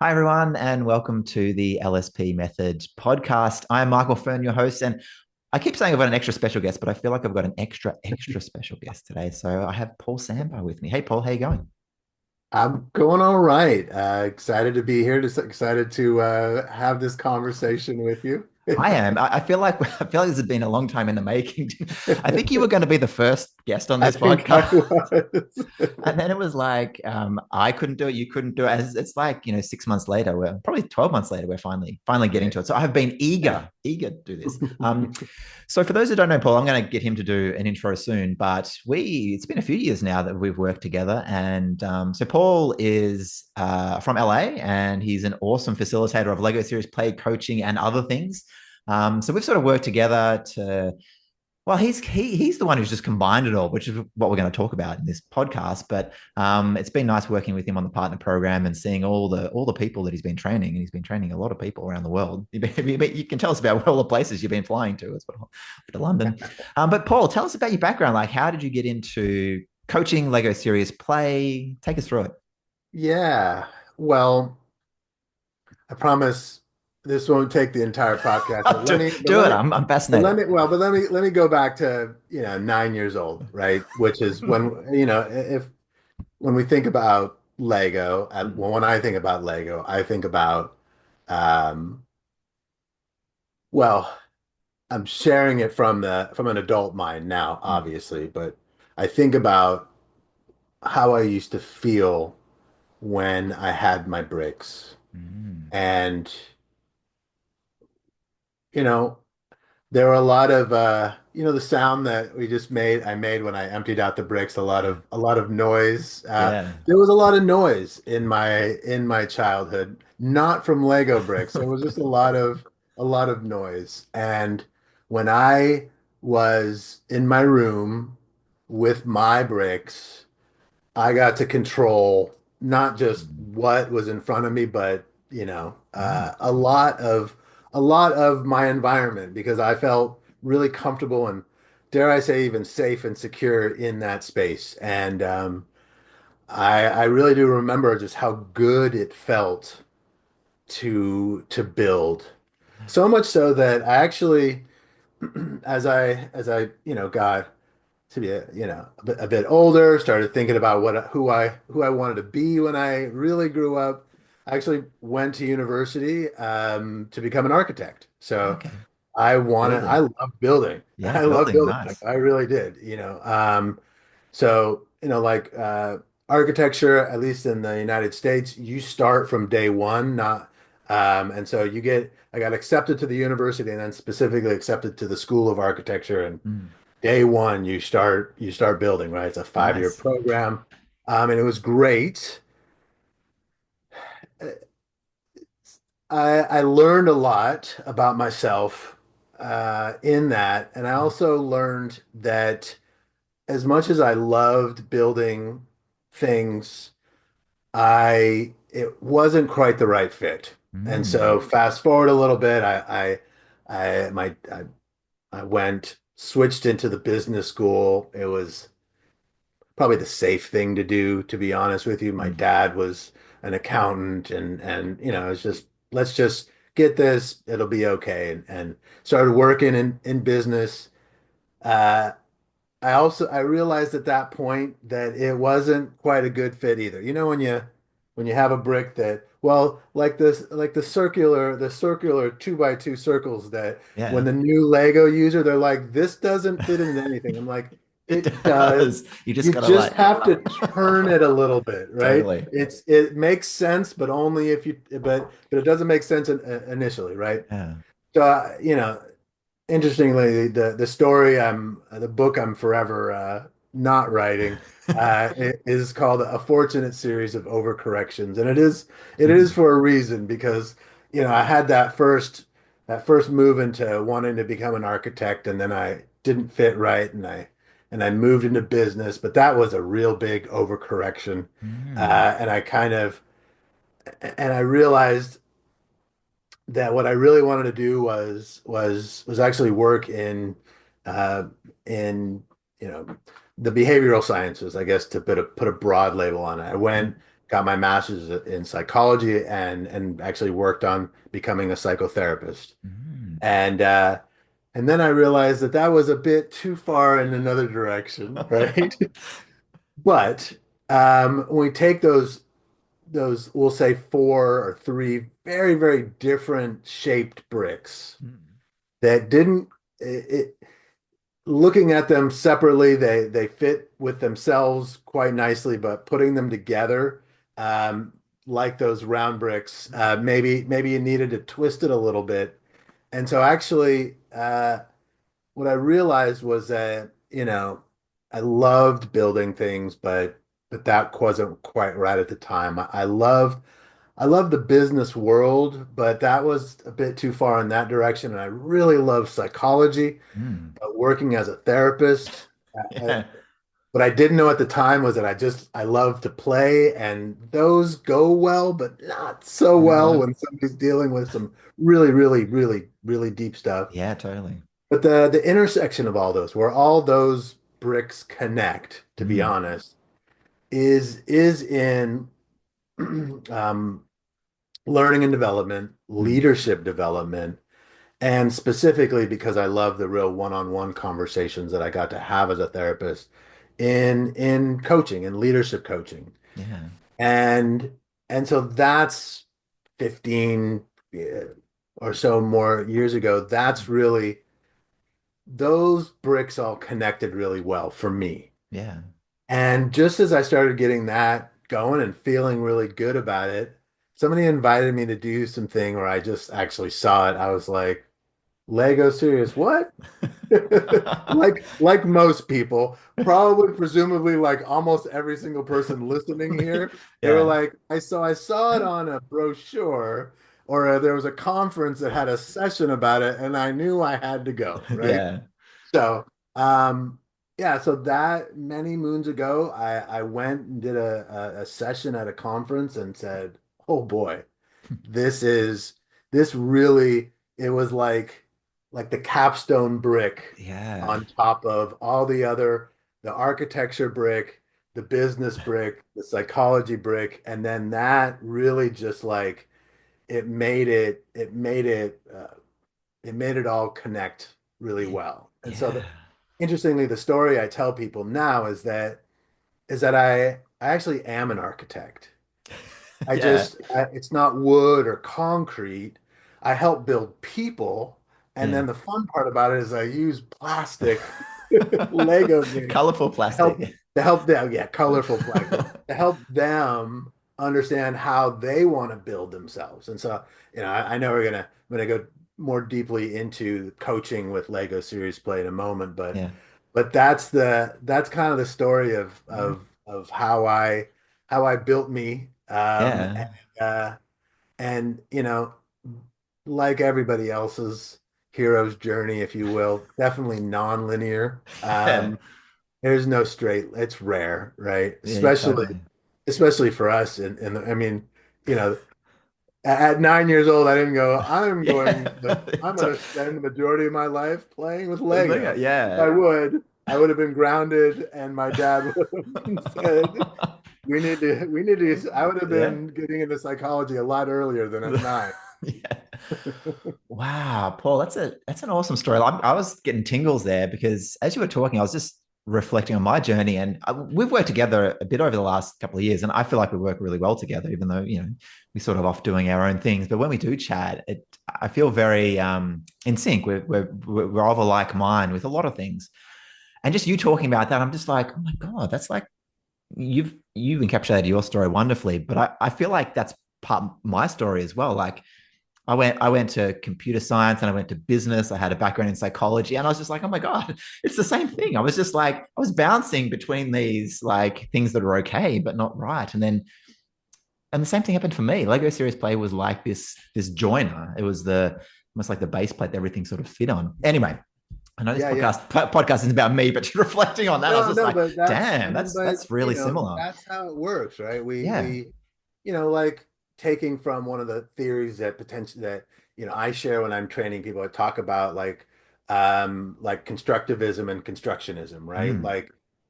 Hi, everyone, and welcome to the LSP Method Podcast. I'm Michael Fern, your host, and I keep saying I've got an extra special guest, but I feel like I've got an extra special guest today. So I have Paul Sanbar with me. Hey, Paul, how you going? I'm going all right. Excited to be here. Just excited to have this conversation with you. I am. I feel like this has been a long time in the making. I think you were going to be the first guest on I this think I podcast. was. And then it was like, I couldn't do it, you couldn't do it. It's like, 6 months later, we're probably 12 months later, we're finally getting Yeah. to it. So I have been Yeah. eager to do this. So for those who don't know Paul, I'm going to get him to do an intro soon, but it's been a few years now that we've worked together. And so Paul is from LA, and he's an awesome facilitator of Lego Series play, coaching, and other things. So we've sort of worked together to, well, he's the one who's just combined it all, which is what we're going to talk about in this podcast. But it's been nice working with him on the partner program and seeing all the people that he's been training, and he's been training a lot of people around the world. You can tell us about all the places you've been flying to, as well, to London. But Paul, tell us about your background. Like, how did you get into coaching, Lego Serious Play? Take us through it. Yeah. Well, I promise this won't take the entire podcast, but let do, me, but do let it. me, I'm but let fascinated. me, well, but let me go back to, 9 years old, right? Which is when, if when we think about Lego, well, when I think about Lego, I think about, um, well, I'm sharing it from an adult mind now, obviously, but I think about how I used to feel when I had my bricks. Mm. And, you know, there were a lot of the sound that I made when I emptied out the bricks, a lot of noise. Yeah. There was a lot of noise in my childhood, not from Lego bricks. There was just a lot of noise. And when I was in my room with my bricks, I got to control not just what was in front of me, but Mm. a lot of my environment because I felt really comfortable and dare I say even safe and secure in that space. And I really do remember just how good it felt to build. So much so that I actually, as I got to be a bit older, started thinking about who I wanted to be when I really grew up. I actually went to university to become an architect. So Okay. I Building. love building. Yeah, I love building. building. Like Nice. I really did. So like architecture, at least in the United States, you start from day one, not and so I got accepted to the university and then specifically accepted to the School of Architecture, and Mm. day one you start building, right? It's a 5-year Nice. program. And it was great. I learned a lot about myself in that, and I also learned that as much as I loved building things, I it wasn't quite the right fit. And Mm. so fast forward a little bit, I went switched into the business school. It was probably the safe thing to do, to be honest with you. My Mm. dad was an accountant, and it's just let's just get this, it'll be okay. And started working in business. Uh, I realized at that point that it wasn't quite a good fit either. When you have a brick that, well, like the circular 2x2 circles that when Yeah, the new Lego user, they're like, this doesn't fit into anything. I'm like, it it does. does. You just You gotta just like have to turn it a little bit, right? totally. It makes sense, but only if you, but it doesn't make sense initially, right? Yeah. So, interestingly, the book I'm forever not writing is called A Fortunate Series of Overcorrections, and it is Mm. for a reason because I had that first move into wanting to become an architect, and then I didn't fit right, and I moved into business, but that was a real big overcorrection, Mm. and I realized that what I really wanted to do was actually work uh, in the behavioral sciences, I guess, to put a broad label on it. I went got my master's in psychology and actually worked on becoming a psychotherapist. Mm. And then I realized that that was a bit too far in another direction, right? But when we take those we'll say four or three very, very different shaped bricks Mm. that didn't looking at them separately, they fit with themselves quite nicely, but putting them together, um, like those round bricks, maybe you needed to twist it a little bit. And so actually, what I realized was that, I loved building things, but that wasn't quite right at the time. I love the business world, but that was a bit too far in that direction. And I really love psychology, Mm. but working as a therapist. Yeah. What I didn't know at the time was that I love to play, and those go well, but not so well Uh, when somebody's dealing with some really, really, really, really deep stuff. yeah, totally. But the intersection of all those, where all those bricks connect, to be Mm. honest, is in um, learning and development, Mm. leadership development, and specifically because I love the real one-on-one conversations that I got to have as a therapist in coaching and leadership coaching. Yeah. And and so that's 15 or so more years ago. That's really those bricks all connected really well for me. Yeah. And just as I started getting that going and feeling really good about it, somebody invited me to do something where I just actually saw it. I was like, Lego serious, what? Like most people, probably presumably like almost every single person listening here, they were Yeah. like, I saw it on a brochure or there was a conference that had a session about it, and I knew I had to go, right? Yeah. So, yeah, so that many moons ago, I went and did a session at a conference and said, "Oh boy, this is this really." It was like the capstone brick Yeah. on top of all the architecture brick, the business brick, the psychology brick, and then that really just like it made it all connect really Yeah. well. And so Yeah. interestingly, the story I tell people now is that I actually am an architect. Yeah. It's not wood or concrete. I help build people. And Yeah. then the fun part about it is I use plastic Lego things Colorful to help plastic. to help them, yeah, colorful plastic to help them understand how they want to build themselves. And so, I know I'm gonna go more deeply into coaching with Lego Series Play in a moment, but Yeah. that's kind of the story of Mm. how I built me. Yeah. Uh, and like everybody else's hero's journey, if you will, definitely non-linear. Yeah. There's no straight, it's rare, right? Yeah, Especially totally. especially for us. And I mean, you know, at 9 years old, I didn't go, Yeah. I'm going to spend the majority of my life playing with Lego, Lego. If yeah. I would have been grounded, and my dad would have said, I would have Yeah. been getting into psychology a lot earlier than at 9. Yeah. Wow, Paul, that's an awesome story. I was getting tingles there because as you were talking, I was just reflecting on my journey, and we've worked together a bit over the last couple of years, and I feel like we work really well together, even though we sort of off doing our own things. But when we do chat, I feel very in sync. We're of a like mind with a lot of things, and just you talking about that, I'm just like, oh my god, that's like you've encapsulated your story wonderfully. But I feel like that's part of my story as well. Like I went to computer science and I went to business. I had a background in psychology, and I was just like, oh my god, it's the same thing. I was just like, I was bouncing between these like things that are okay but not right, and the same thing happened for me. Lego Series Play was like this joiner. It was the almost like the base plate that everything sort of fit on. Anyway, I know this Yeah, yeah. podcast isn't about me, but reflecting on that, I was No, just no, like, but that's, damn, I mean, but that's really similar. that's how it works, right? Yeah. Like taking from one of the theories that potentially that, I share when I'm training people, I talk about like constructivism and constructionism, right? Mm.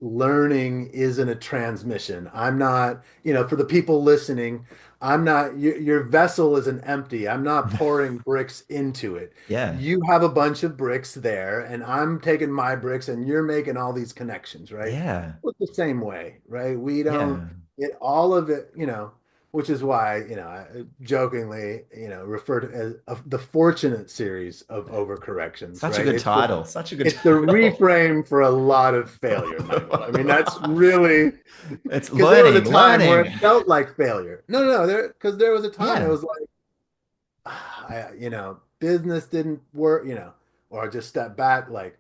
learning isn't a transmission. I'm not, for the people listening, I'm not, your vessel isn't empty. I'm not pouring bricks into it. Yeah. You have a bunch of bricks there, and I'm taking my bricks, and you're making all these connections, right? Yeah. It's the same way, right? We don't Yeah. get all of it, which is why, I jokingly, refer to as the fortunate series of overcorrections, Such a right? good title. Such a good It's the title. reframe for a lot of failure, Michael. I mean, that's really It's because there was a learning, time where it learning. felt like failure. No, no, because there was a time it Yeah. was like, business didn't work, or just step back. Like,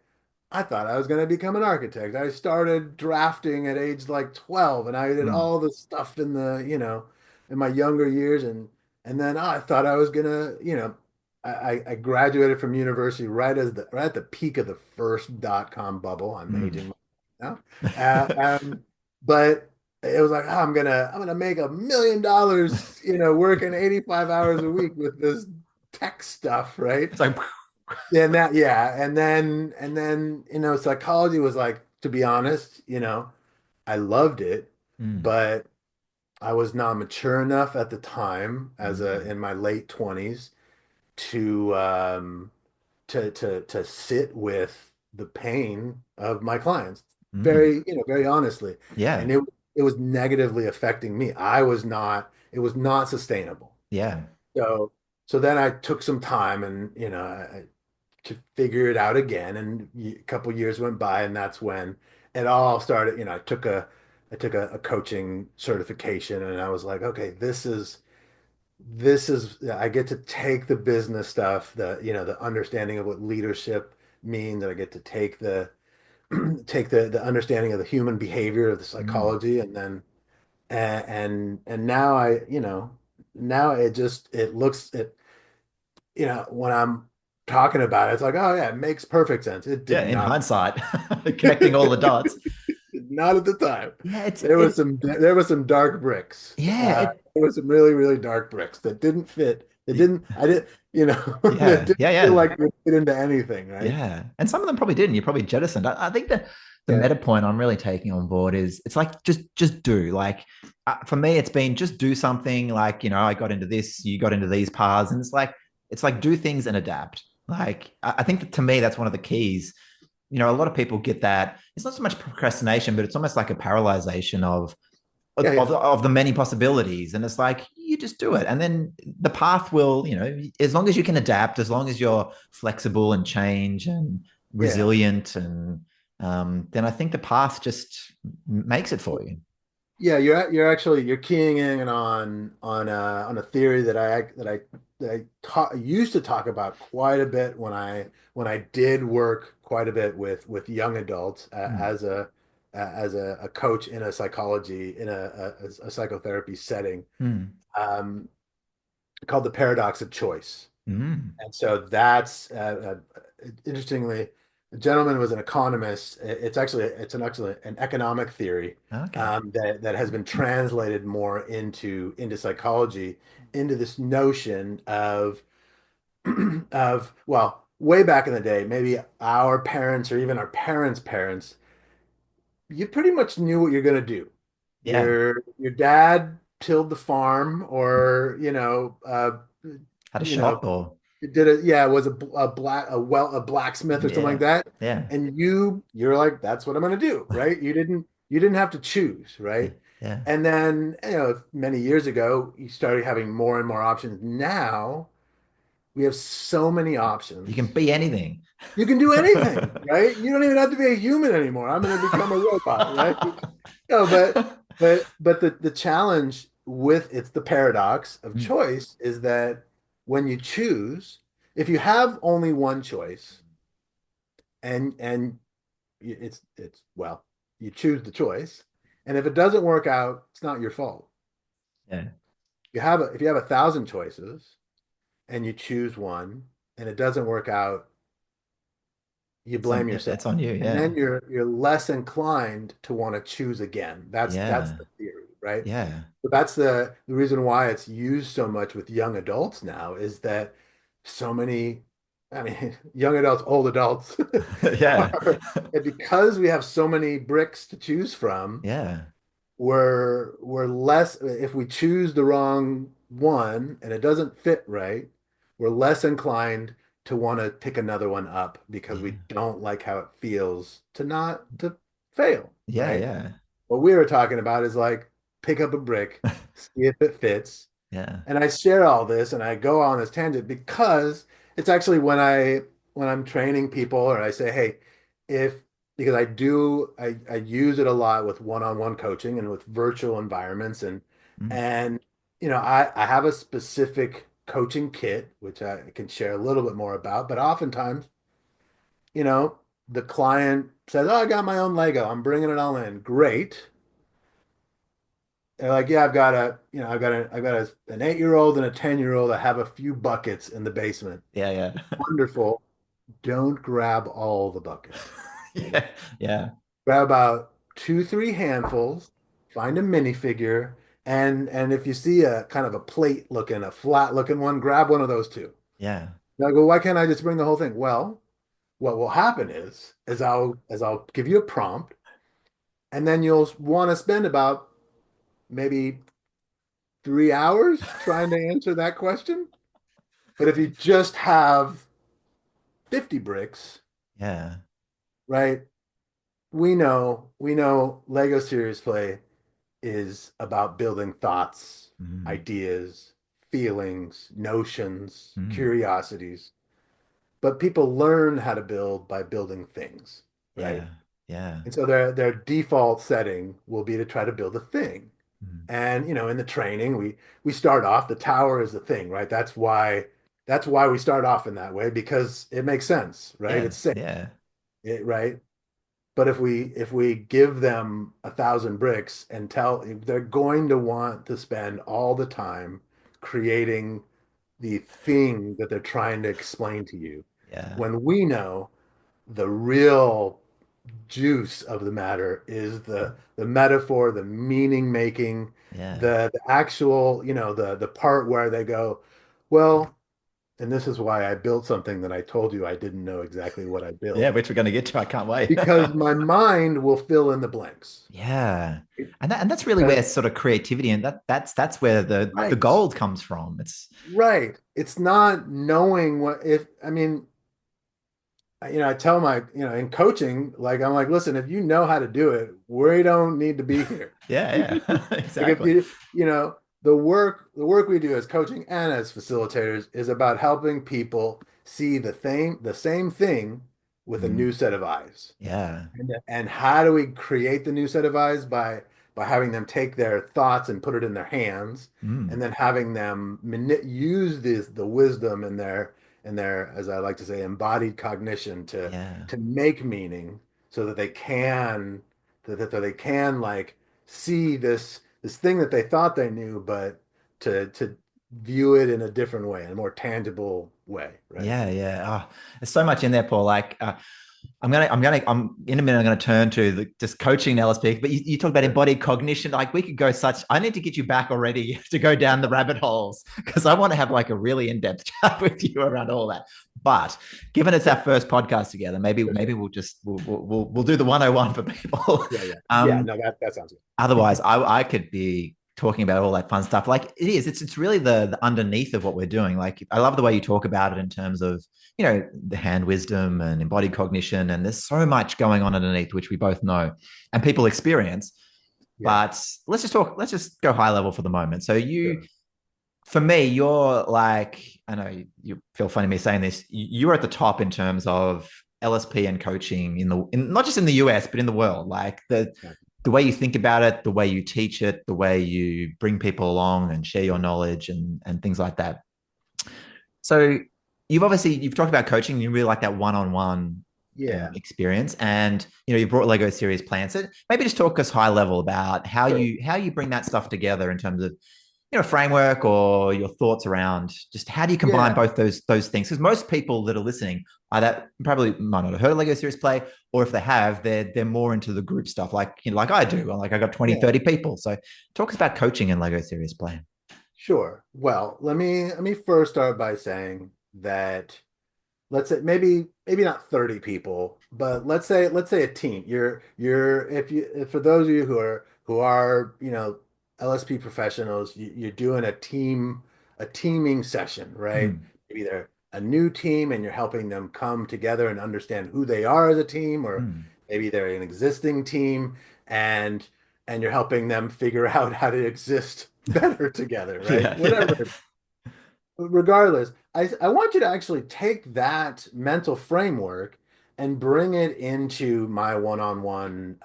I thought I was going to become an architect. I started drafting at age like 12, and I did Mm, all the stuff in in my younger years, and then I thought I was gonna, I graduated from university right at the peak of the first dot-com bubble. I'm mm. aging now, but it was like, I'm gonna make $1 million, working 85 hours a week with this tech stuff, right? It's like, And then psychology was like, to be honest, I loved it, mm, but I was not mature enough at the time, mm, in my late 20s, to to sit with the pain of my clients mm. very honestly. And Yeah. it was negatively affecting me. It was not sustainable. Yeah. So then I took some time, and to figure it out again, and a couple years went by, and that's when it all started. I took a coaching certification, and I was like, okay, this is I get to take the business stuff, the understanding of what leadership means, and I get to take the take the understanding of the human behavior of the Mm. psychology, and then and now now it looks it when I'm talking about it, it's like, oh yeah, it makes perfect sense. It Yeah. did In not. hindsight, connecting all the dots. Not at the time. Yeah. There was some dark bricks. Yeah. There was some really, really dark bricks that didn't fit. That didn't I didn't, that Yeah. didn't Yeah. feel Yeah. like they fit into anything, right? Yeah. And some of them probably didn't. You probably jettisoned. I think that the Yeah. meta point I'm really taking on board is it's like just do. Like for me, it's been just do something. Like I got into this, you got into these paths, and it's like do things and adapt. Like I think that to me that's one of the keys. A lot of people get that it's not so much procrastination, but it's almost like a paralyzation Yeah, yeah. of the many possibilities. And it's like you just do it, and then the path will, as long as you can adapt, as long as you're flexible and change and Yeah. resilient, and then I think the path just makes it for you. Yeah, you're keying in on a theory that used to talk about quite a bit when I did work quite a bit with young adults, Mm, as a coach in a psychology in a psychotherapy setting, mm, um, called the paradox of choice. mm. And so that's interestingly, the gentleman was an economist. It's an economic theory, Okay. that has been translated more into psychology, into this notion of well, way back in the day, maybe our parents or even our parents' parents, you pretty much knew what you're going to do. Yeah. Your dad tilled the farm, or Had a you know shop or it did it. Yeah, it was a blacksmith or something like yeah. that. Yeah. And you're like, that's what I'm gonna do, right? You didn't have to choose, Yeah. right? Yeah. And then, many years ago, you started having more and more options. Now we have so many You can options. be anything. You can do anything, right? You don't even have to be a human anymore. I'm gonna become a robot, right? No, but the challenge with it's the paradox of Mm, choice is that when you choose, if you have only one choice, and it's well, you choose the choice, and if it doesn't work out, it's not your fault. yeah. If you have 1,000 choices and you choose one and it doesn't work out, you blame yourself. It's on you. And Yeah. then you're less inclined to want to choose again. That's Yeah. the theory, right? Yeah. But that's the reason why it's used so much with young adults now, is that so many. I mean, young adults, old adults Yeah. are, and because we have so many bricks to choose from, Yeah. we're less, if we choose the wrong one and it doesn't fit right, we're less inclined to want to pick another one up because we Yeah. don't like how it feels to not to fail, Yeah. right? Yeah. What we were talking about is like pick up a brick, see if it fits. Yeah. And I share all this and I go on this tangent because it's actually when I'm training people or I say, hey, if because I use it a lot with one-on-one coaching and with virtual environments Mm. and I have a specific coaching kit which I can share a little bit more about, but oftentimes, you know, the client says, "Oh, I got my own Lego. I'm bringing it all in." Great. They're like, yeah, I've got an 8-year-old and a 10-year-old. I have a few buckets in the basement. Yeah. Yeah. Wonderful. Don't grab all the buckets. Yeah. Yeah. Grab about two, three handfuls, find a minifigure, and if you see a kind of a plate looking, a flat looking one, grab one of those too. Yeah. Now I go, why can't I just bring the whole thing? Well, what will happen is I'll give you a prompt, and then you'll want to spend about maybe 3 hours trying to answer that question. But if you just have 50 bricks, Yeah. right? We know Lego Serious Play is about building thoughts, Mm. ideas, feelings, notions, Mm. curiosities. But people learn how to build by building things, right? Yeah. Yeah. And so their default setting will be to try to build a thing. Mm. And in the training, we start off, the tower is the thing, right? That's why we start off in that way because it makes sense, right? Yeah. It's safe, Yeah. right? But if we give them 1,000 bricks and tell they're going to want to spend all the time creating the thing that they're trying to explain to you, Yeah. when we know the real juice of the matter is the metaphor, the meaning making, Yeah. the actual, the part where they go, well, and this is why I built something that I told you I didn't know exactly what I Yeah. built. Which we're going to get to. I can't wait. Because my mind will fill in the blanks. Yeah. And that's really Because where sort of creativity and that's where the right, gold comes from. It's right. It's not knowing what if I mean, I tell my, in coaching, like I'm like, listen, if you know how to do it, we don't need to be here. yeah, yeah. Like if Exactly. the work we do as coaching and as facilitators is about helping people see the same thing with a new Mm. set of eyes. Yeah. And how do we create the new set of eyes by having them take their thoughts and put it in their hands, and Mm. then having them use the wisdom in their, as I like to say, embodied cognition Yeah. to make meaning, so that they can like see this thing that they thought they knew, but to view it in a different way, in a more tangible way, right? Yeah, yeah. Oh, there's so much in there, Paul. Like, I'm in a minute. I'm gonna turn to just coaching LSP. But you talk about Sure. embodied cognition. Like, we could go such. I need to get you back already to go down the rabbit holes because I want to have like a really in-depth chat with you around all that. But given it's our Sure. first podcast together, maybe Sure. maybe we'll do the 101 for people. Yeah, yeah. Yeah, um, no, that sounds good. Otherwise, I could be talking about all that fun stuff. Like it is, it's really the underneath of what we're doing. Like I love the way you talk about it in terms of the hand wisdom and embodied cognition, and there's so much going on underneath which we both know and people experience. Yeah, But let's just talk. Let's just go high level for the moment. So sure. for me, you're like, I know you feel funny me saying this. You're at the top in terms of LSP and coaching not just in the US but in the world. Like Yeah, the way you think about it, the way you teach it, the way you bring people along and share your knowledge and things like that. So you've talked about coaching. You really like that one-on-one yeah, experience, and you brought Lego Series Plan. So maybe just talk us high level about how sure. you bring that stuff together in terms of framework or your thoughts around just how do you combine Yeah, both those things? Because most people that are listening either probably might not have heard of Lego Series Play, or if they have, they're more into the group stuff, like like I do. Like I got 20, yeah, 30 people. So talk us about coaching in Lego Series Play. sure. Well, let me first start by saying that let's say maybe not 30 people, but let's say a team. You're if for those of you who are LSP professionals, you're doing a teaming session, right? Mm, Maybe they're a new team and you're helping them come together and understand who they are as a team, or mm. maybe they're an existing team and you're helping them figure out how to exist better together, right? Yeah, Whatever. yeah. Regardless, I want you to actually take that mental framework and bring it into my one-on-one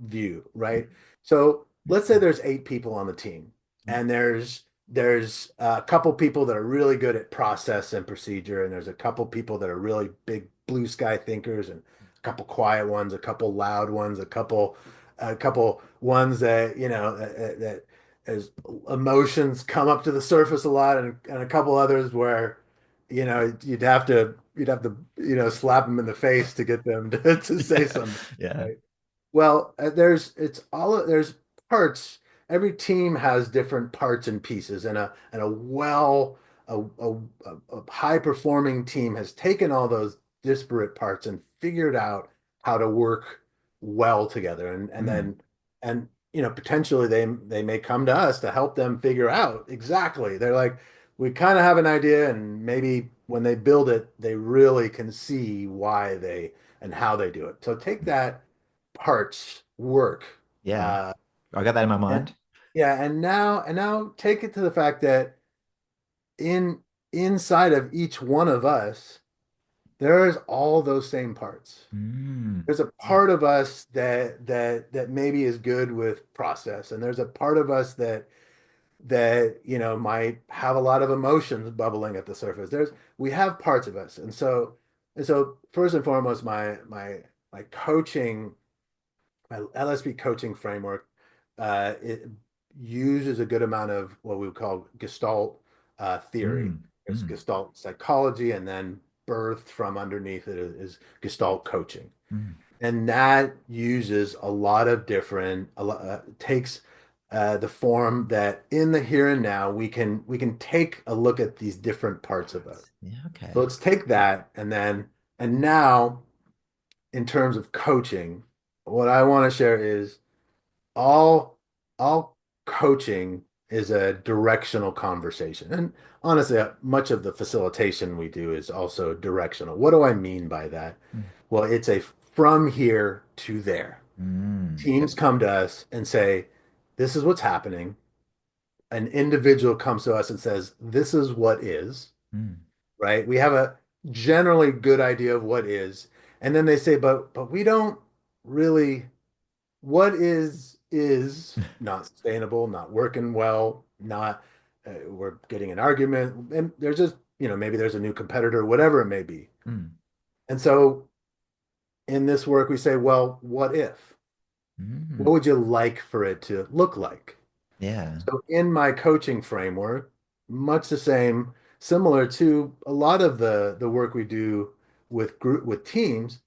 view, right? So let's say there's 8 people on the team, and there's a couple people that are really good at process and procedure, and there's a couple people that are really big blue sky thinkers, and a couple quiet ones, a couple loud ones, a couple ones that that as emotions come up to the surface a lot, and a couple others where you'd have to slap them in the face to get them to say Yeah, something, yeah. right? Well, there's parts. Every team has different parts and pieces, and a high performing team has taken all those disparate parts and figured out how to work well together, and Mm, then and potentially they may come to us to help them figure out exactly. They're like, we kind of have an idea, and maybe when they build it, they really can see why they and how they do it. So take that parts work. yeah. Uh, I got that in my and mind. yeah, and now take it to the fact that in inside of each one of us, there's all those same parts. Mm, There's a yeah. part of us that maybe is good with process, and there's a part of us that might have a lot of emotions bubbling at the surface. We have parts of us, and so first and foremost, my coaching my LSP coaching framework, it uses a good amount of what we would call Gestalt theory. Mm, There's mm, Gestalt psychology, and then birthed from underneath it is Gestalt coaching. mm. And that uses takes the form that in the here and now we can take a look at these different parts of it. Yeah, So okay. let's take that and now in terms of coaching, what I want to share is all all coaching is a directional conversation. And honestly, much of the facilitation we do is also directional. What do I mean by that? Mm, Well, it's a from here to there. yep. Teams come to us and say, this is what's happening. An individual comes to us and says, this is what is, Mm, right? We have a generally good idea of what is. And then they say, but we don't really what is not sustainable, not working well, not we're getting an argument, and there's just maybe there's a new competitor, whatever it may be. mm, And so in this work, we say, well, what if? What mm. would you like for it to look like? Yeah. So in my coaching framework, much the same, similar to a lot of the work we do with teams,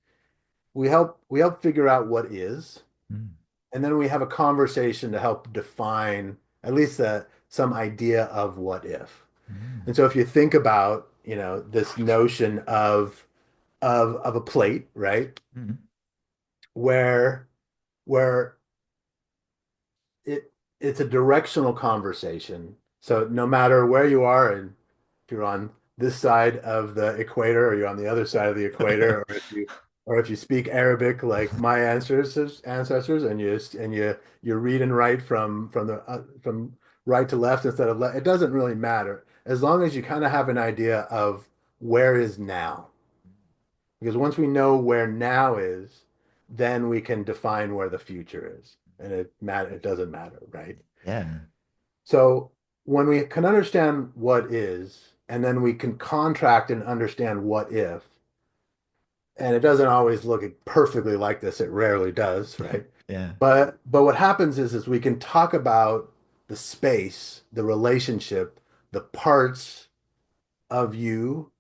we help figure out what is. Mm, And then we have a conversation to help define at least some idea of what if. mm, And so if you think about, this notion of a plate, right? mm, Where where it's a directional conversation. So no matter where you are, and if you're on this side of the equator or you're on the other side of the equator, or if you speak Arabic like my ancestors, and you read and write from right to left instead of left, it doesn't really matter as long as you kind of have an idea of where is now. Because once we know where now is, then we can define where the future is. And it doesn't matter, right? yeah. So when we can understand what is, and then we can contract and understand what if, and it doesn't always look perfectly like this, it rarely does, right? Yeah. But what happens is we can talk about the space, the relationship, the parts of you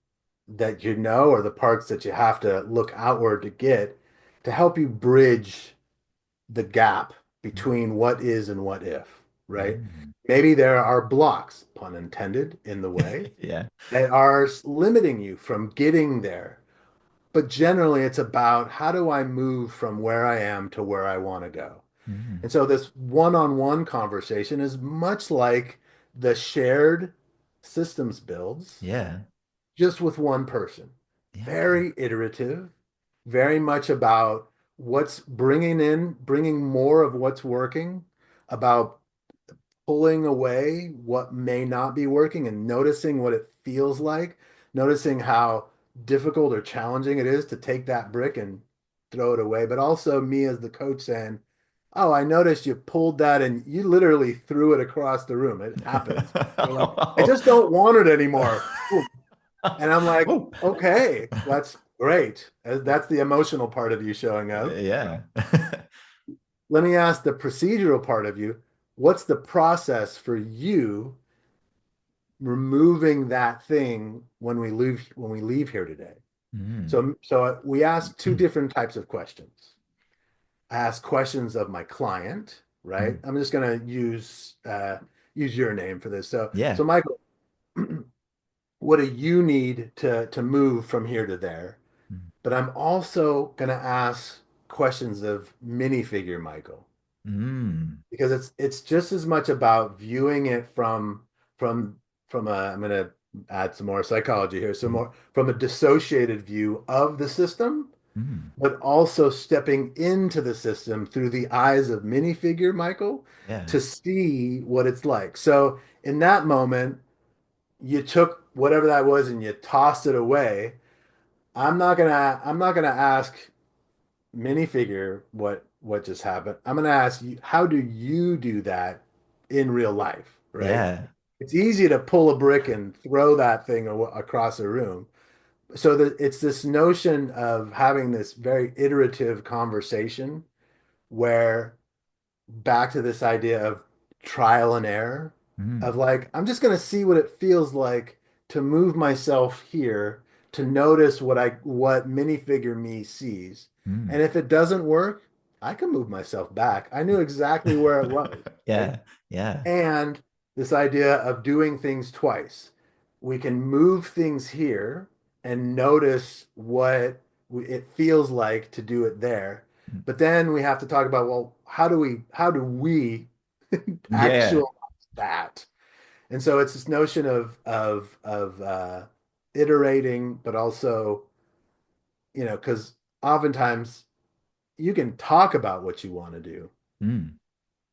that you know, or the parts that you have to look outward to get to help you bridge the gap Mm, between what is and what if, right? mm, Maybe there are blocks. pun intended, in the way Yeah. that are limiting you from getting there. But generally, it's about how do I move from where I am to where I want to go? Mm. And so this one-on-one conversation is much like the shared systems builds, Yeah. just with one person. Yeah. Okay. Very iterative, very much about what's bringing more of what's working, about pulling away what may not be working and noticing what it feels like, noticing how difficult or challenging it is to take that brick and throw it away. But also me as the coach saying, "Oh, I noticed you pulled that and you literally threw it across the room. It happens." You're like, "I just don't want it anymore." And I'm like, Oh. "Okay, that's great. That's the emotional part of you showing up. Yeah. Let me ask the procedural part of you. What's the process for you removing that thing when we leave here today?" Mm. So we ask two different types of questions. I ask questions of my client, right? Mm. I'm just going to use your name for this. So Yeah. Michael, what do you need to move from here to there? Mm. But I'm also going to ask questions of minifigure Michael, Mm. because it's just as much about viewing it from from a, I'm going to add some more psychology here, so Mm. more from a dissociated view of the system, Mm. but also stepping into the system through the eyes of minifigure Michael Yeah. to see what it's like. So in that moment, you took whatever that was and you tossed it away. I'm not gonna ask minifigure what just happened. I'm gonna ask you, how do you do that in real life, right? Yeah. It's easy to pull a brick and throw that thing across a room. So it's this notion of having this very iterative conversation where, back to this idea of trial and error, of Mm. like, I'm just going to see what it feels like to move myself here, to notice what minifigure me sees. And Mm. if it doesn't work, I can move myself back. I knew exactly where it was, right? Yeah. Yeah. And this idea of doing things twice. We can move things here and notice what it feels like to do it there. Mm. But then we have to talk about, well, how do we Yeah. actualize that? And so it's this notion of iterating, but also, because oftentimes you can talk about what you want to do, Mm.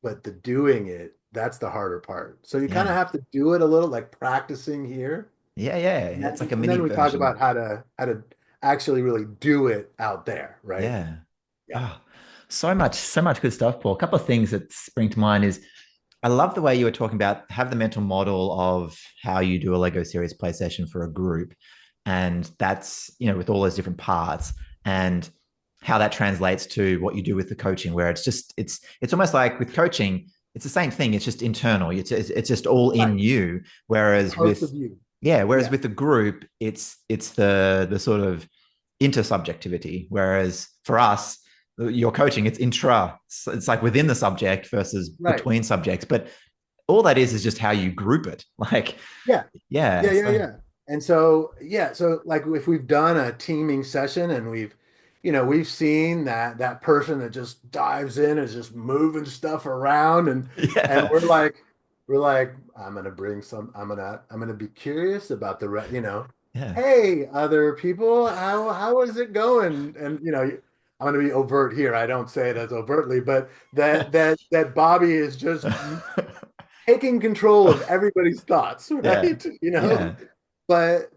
but the doing it, that's the harder part. So you kind of Yeah. have to do it a little, like practicing here. Yeah. Yeah. And It's like then, a and mini then we talk version. about how to actually really do it out there, right? Yeah. Yeah. Oh, so much good stuff, Paul. A couple of things that spring to mind is I love the way you were talking about have the mental model of how you do a Lego series play session for a group. And that's, with all those different parts and how that translates to what you do with the coaching, where it's almost like with coaching, it's the same thing. It's just internal. It's just all in Right. you. It's Whereas parts with of you. yeah, whereas Yeah. with the group, it's the sort of intersubjectivity. Whereas for us, your coaching, it's intra. It's like within the subject versus Right. between subjects. But all that is just how you group it. Like, Yeah. yeah. Yeah, yeah, So yeah. And so, yeah, so like if we've done a teaming session and we've seen that person that just dives in and is just moving stuff around, and yeah. we're like, I'm gonna be curious about Yeah. hey, other people, how is it going? And I'm gonna be overt here. I don't say it as overtly, but that Bobby is just taking control of everybody's thoughts, yeah. right? Yeah. But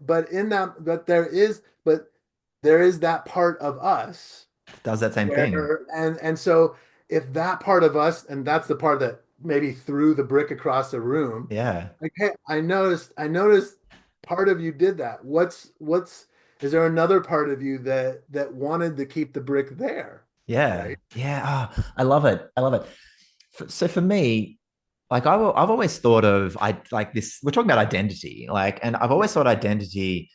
there is that part of us Does that same thing. where, and so if that part of us, and that's the part that maybe threw the brick across the room, Yeah. like, hey, I noticed part of you did that. Is there another part of you that wanted to keep the brick there, Yeah. right? Yeah. Oh, I love it. I love it. So for me, like I've always thought of I like this. We're talking about identity, like, and I've Yeah. always thought identity.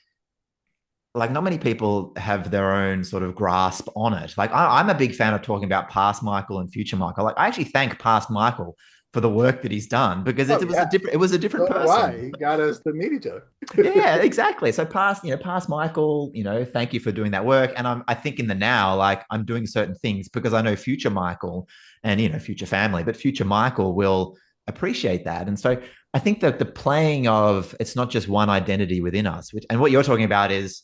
Like, not many people have their own sort of grasp on it. Like, I'm a big fan of talking about past Michael and future Michael. Like, I actually thank past Michael for the work that he's done because Oh yeah. it was a different So do I. person. He got us to meet each other. Yeah, exactly. So past Michael, thank you for doing that work. And I think in the now, like I'm doing certain things because I know future Michael and future family, but future Michael will appreciate that. And so I think that the playing of it's not just one identity within us, and what you're talking about is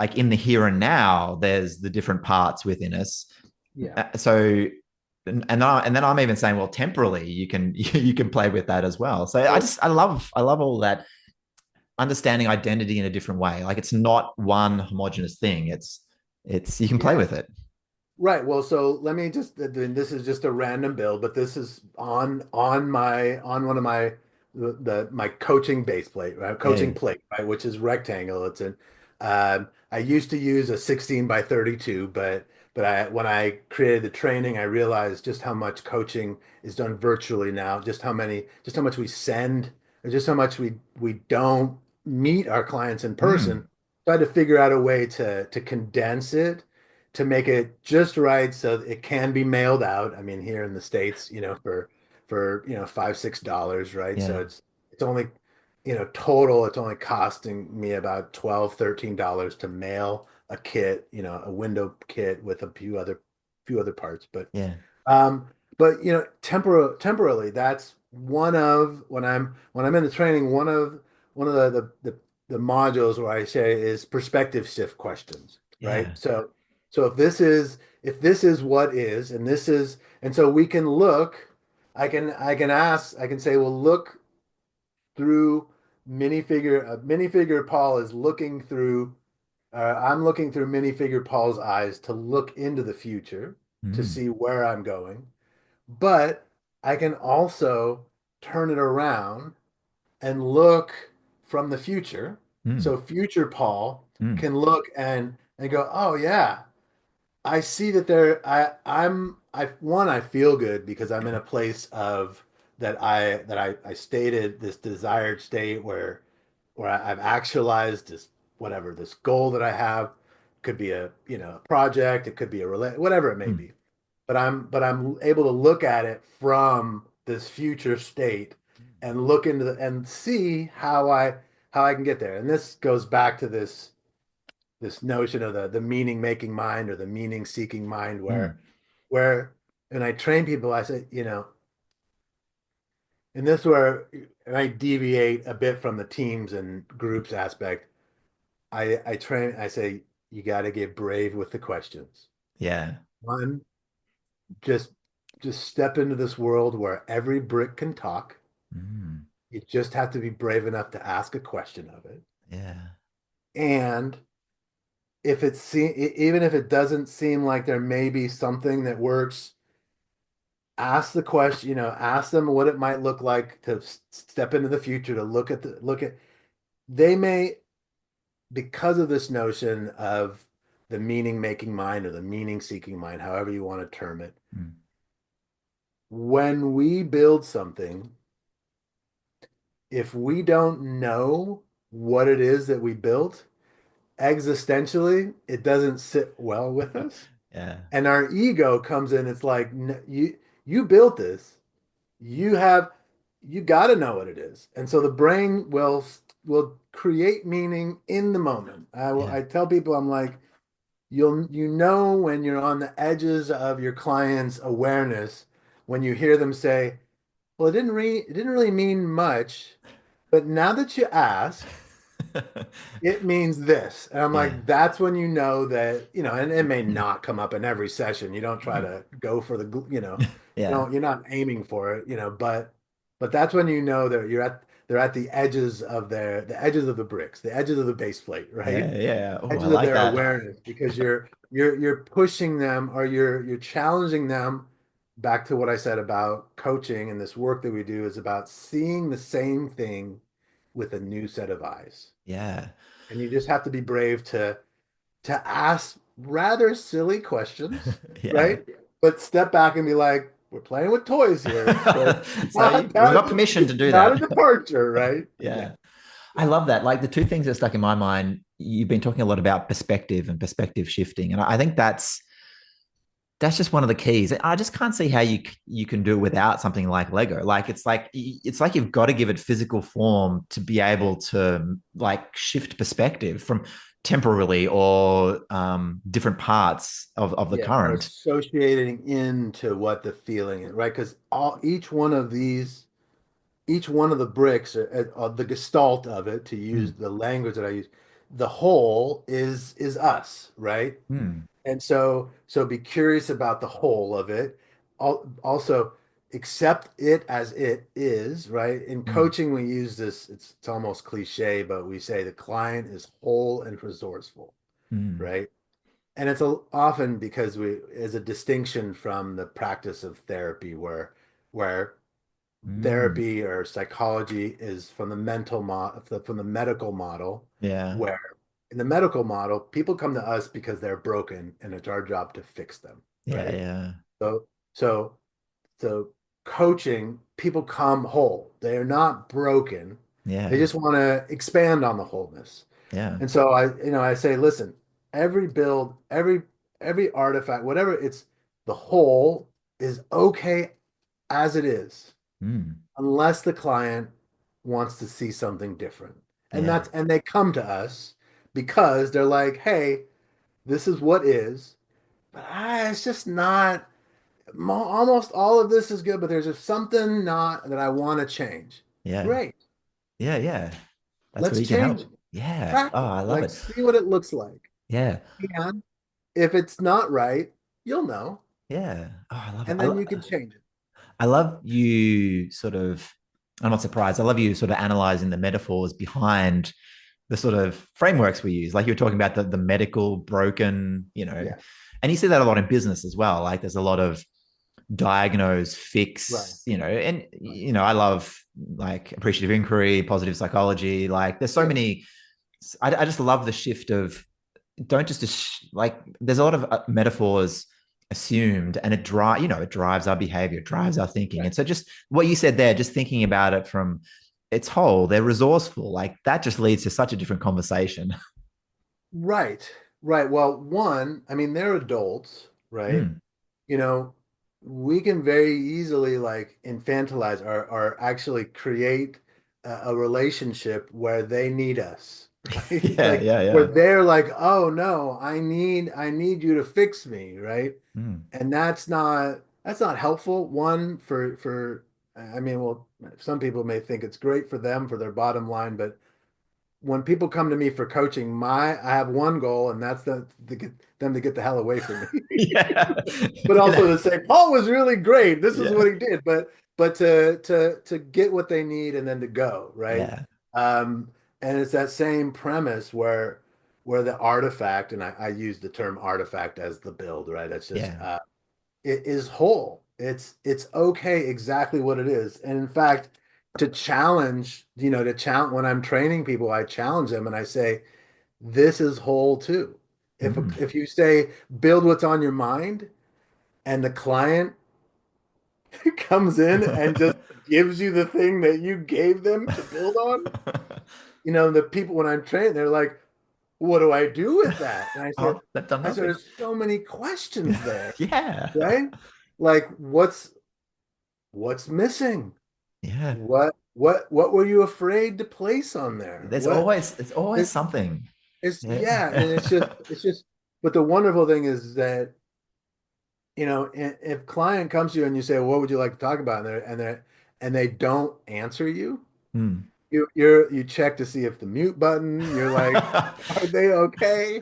like in the here and now, there's the different parts within us. Yeah. So and then I'm even saying, well, temporally you can you can play with that as well. So Well, I love all that understanding identity in a different way. Like it's not one homogenous thing. It's you can play yeah. with it. Right. Well, so let me just, this is just a random build, but this is on one of my my coaching base plate, right? Coaching Yeah. plate, right? Which is rectangle. It's an I used to use a 16 by 32, but when I created the training, I realized just how much coaching is done virtually now, just how much we send, or just how much we don't meet our clients in Mm. person. So I had to figure out a way to condense it to make it just right so it can be mailed out. I mean, here in the States, for $5, $6, right? So Yeah. it's only, total, it's only costing me about 12, $13 to mail a kit, a window kit with a few other parts. Yeah. Um, but temporarily, that's one of when I'm in the training, one of the modules where I say is perspective shift questions, right? Yeah. So if this is what is, and so we can look, I can say, well, look through minifigure Paul is looking through I'm looking through minifigure Paul's eyes to look into the future to Mm. see where I'm going. But I can also turn it around and look from the future. Mm. So future Paul Mm. can look and go, oh yeah, I see that there I feel good because I'm in a place of that I stated this desired state where I've actualized this goal that I have. Could be a project, it could be whatever it may Mm. be. But I'm able to look at it from this future state and look into and see how I can get there. And this goes back to this notion of the meaning making mind or the meaning seeking mind Mm. where and I train people, I say, and this is where I deviate a bit from the teams and groups aspect. I say you got to get brave with the questions. Yeah. One, just just step into this world where every brick can talk. Mm. You just have to be brave enough to ask a question of it. Yeah. And even if it doesn't seem like there may be something that works, ask the question, ask them what it might look like to step into the future, to look at they may, because of this notion of the meaning making mind or the meaning seeking mind, however you want to term it, Mm. when we build something, if we don't know what it is that we built, existentially, it doesn't sit well with us. Yeah. And our ego comes in, it's like, you built this. You have you got to know what it is. And so the brain will create meaning in the moment. Yeah. I tell people, I'm like, when you're on the edges of your client's awareness when you hear them say, well, it didn't really mean much, but now that you ask, it means this. And I'm Yeah. like, that's when you know that, and it may not come up in every session. You don't try to go for Yeah. you're not aiming for it, but that's when you know that they're at the edges of the edges of the bricks, the edges of the base plate, right? Yeah. Yeah. Oh, I Edges of like their that. awareness because you're pushing them, or you're challenging them. Back to what I said about coaching, and this work that we do is about seeing the same thing with a new set of eyes. Yeah. And you just have to be brave to ask rather silly questions, Yeah. right? But step back and be like, we're playing with toys here. So So we got permission to it's do not a that. departure, right? Yeah. Yeah. I love that. Like the two things that stuck in my mind, you've been talking a lot about perspective and perspective shifting. And I think that's just one of the keys. I just can't see how you can do it without something like Lego. Like it's like you've got to give it physical form to be able to like shift perspective from temporarily or different parts of the Yeah, or current. associating into what the feeling is, right? Because all each one of these, each one of the bricks, the gestalt of it, to use Mm, the language that I use, the whole is us, right? mm, And so be curious about the whole of it. Also accept it as it is, right? In mm, coaching, we use this, it's almost cliche, but we say the client is whole and resourceful, mm, right? And it's often because we is a distinction from the practice of therapy where mm. therapy or psychology is from the from the medical model, Yeah, where in the medical model people come to us because they're broken and it's our job to fix them, yeah, right? yeah, So so so coaching, people come whole, they're not broken, they yeah, just want to expand on the wholeness. yeah, And so I say, listen, every build, every artifact, whatever, it's the whole is okay as it is, mm, unless the client wants to see something different. yeah, And they come to us because they're like, hey, this is what is, but it's just not, almost all of this is good, but there's just something not that I want to change. yeah, Great. yeah, yeah. That's where Let's you can change help. it. Yeah. Oh, Practice. I love Like it. see what it looks like. Yeah. And if it's not right, you'll know, Yeah. Oh, I love it. and then you can change it. I love you sort of, I'm not surprised. I love you sort of analyzing the metaphors behind the sort of frameworks we use. Like you were talking about the medical broken, Yeah. and you see that a lot in business as well. Like there's a lot of diagnose, Right. fix, and, Right. I love like appreciative inquiry, positive psychology. Like there's so Yeah. many, I just love the shift of don't just like there's a lot of metaphors assumed and it drives our behavior, it drives our thinking. Right. And so just what you said there, just thinking about it from its whole, they're resourceful, like that just leads to such a different conversation. Right. Right. Well, one, I mean, they're adults, right? Mm. You know, we can very easily like infantilize or actually create a relationship where they need us, right? Yeah, Like yeah, where yeah. they're like, oh no, I need you to fix me, right? Mm. And that's not helpful. One for I mean, well, some people may think it's great for them for their bottom line, but when people come to me for coaching, I have one goal, and that's to get them to get the hell away from me. Yeah. But also Yeah. to say, Paul was really great. This is Yeah. what he did. But to get what they need and then to go, right? Yeah. Um, and it's that same premise where the artifact, and I use the term artifact as the build, right? It's just Yeah. it is whole. It's okay exactly what it is. And in fact, to challenge when I'm training people, I challenge them and I say, this is whole too. Mm. If you say build what's on your mind and the client comes in and just gives you the thing that you gave them to build on, the people when I'm training, they're like, what do I do with that? And Oh, they've done I said, nothing. there's so many questions there, Yeah. right? Like what's missing? Yeah. What were you afraid to place on there? It's always It, something. it's Yeah. yeah, and it's just but the wonderful thing is that, if client comes to you and you say, well, what would you like to talk about? And they don't answer you, Mm. you check to see if the mute button, you're like, are they okay?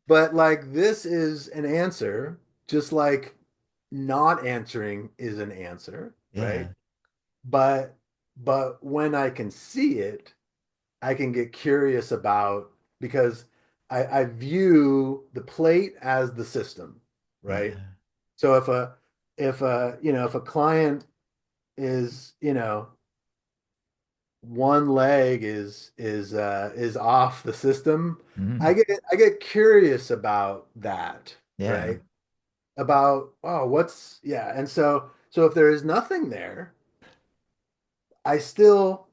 But like this is an answer, just like not answering is an answer, right? Yeah. But but when I can see it, I can get curious about because I view the plate as the system, right? Yeah. So if a client is, one leg is off the system, I Mm. get I get curious about that, Yeah. right? About, oh, what's, yeah. And so if there is nothing there, I still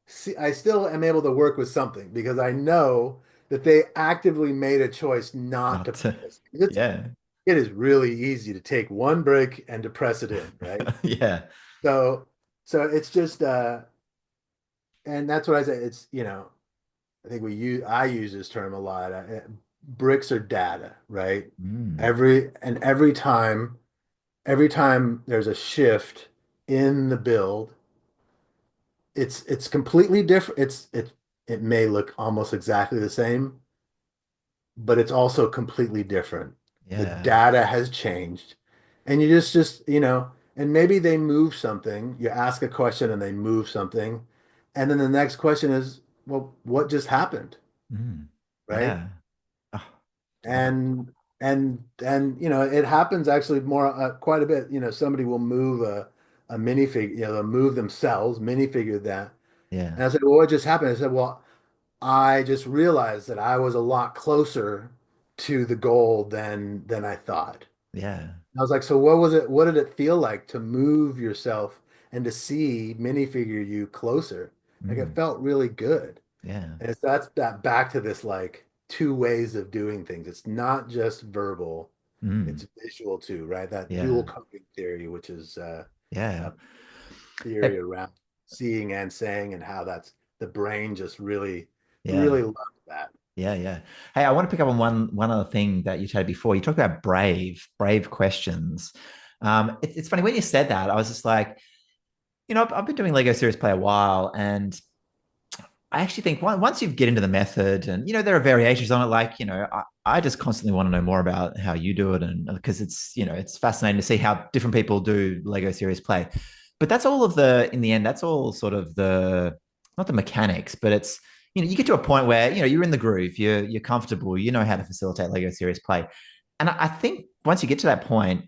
am able to work with something because I know that they actively made a choice not Not to to, put this. It's yeah. it is really easy to take one brick and to press it in, right? Yeah. So so it's just and that's what I say. It's, I think I use this term a lot. Bricks are data, right? Mm. Every time there's a shift in the build, it's completely different. It may look almost exactly the same, but it's also completely different. The Yeah. data has changed. And you just, and maybe they move something. You ask a question and they move something. And then the next question is, well, what just happened? Mm. Right? Yeah. Oh, love it. And it happens actually more quite a bit. Somebody will move a minifigure, they'll move themselves, minifigure that. Yeah. And I said, well, what just happened? I said, well, I just realized that I was a lot closer to the goal than I thought. Yeah. I was like, so what was it? What did it feel like to move yourself and to see minifigure you closer? Like it Mm. felt really good. Yeah. And that's that back to this like two ways of doing things. It's not just verbal, Mm. it's visual too, right? That dual Yeah. coding theory, which is Yeah. a theory Hey, around seeing and saying and how that's the brain just really, yeah. really loved that. Yeah, yeah. Hey, I want to pick up on one other thing that you said before. You talked about brave questions. It's funny when you said that, I was just like, I've been doing Lego Serious Play a while, and I actually think once you get into the method, and there are variations on it, like I just constantly want to know more about how you do it, and because it's fascinating to see how different people do Lego Serious Play. But that's all of in the end, that's all sort of not the mechanics, but it's you get to a point where you're in the groove, you're comfortable, you know how to facilitate Lego Serious Play, and I think once you get to that point,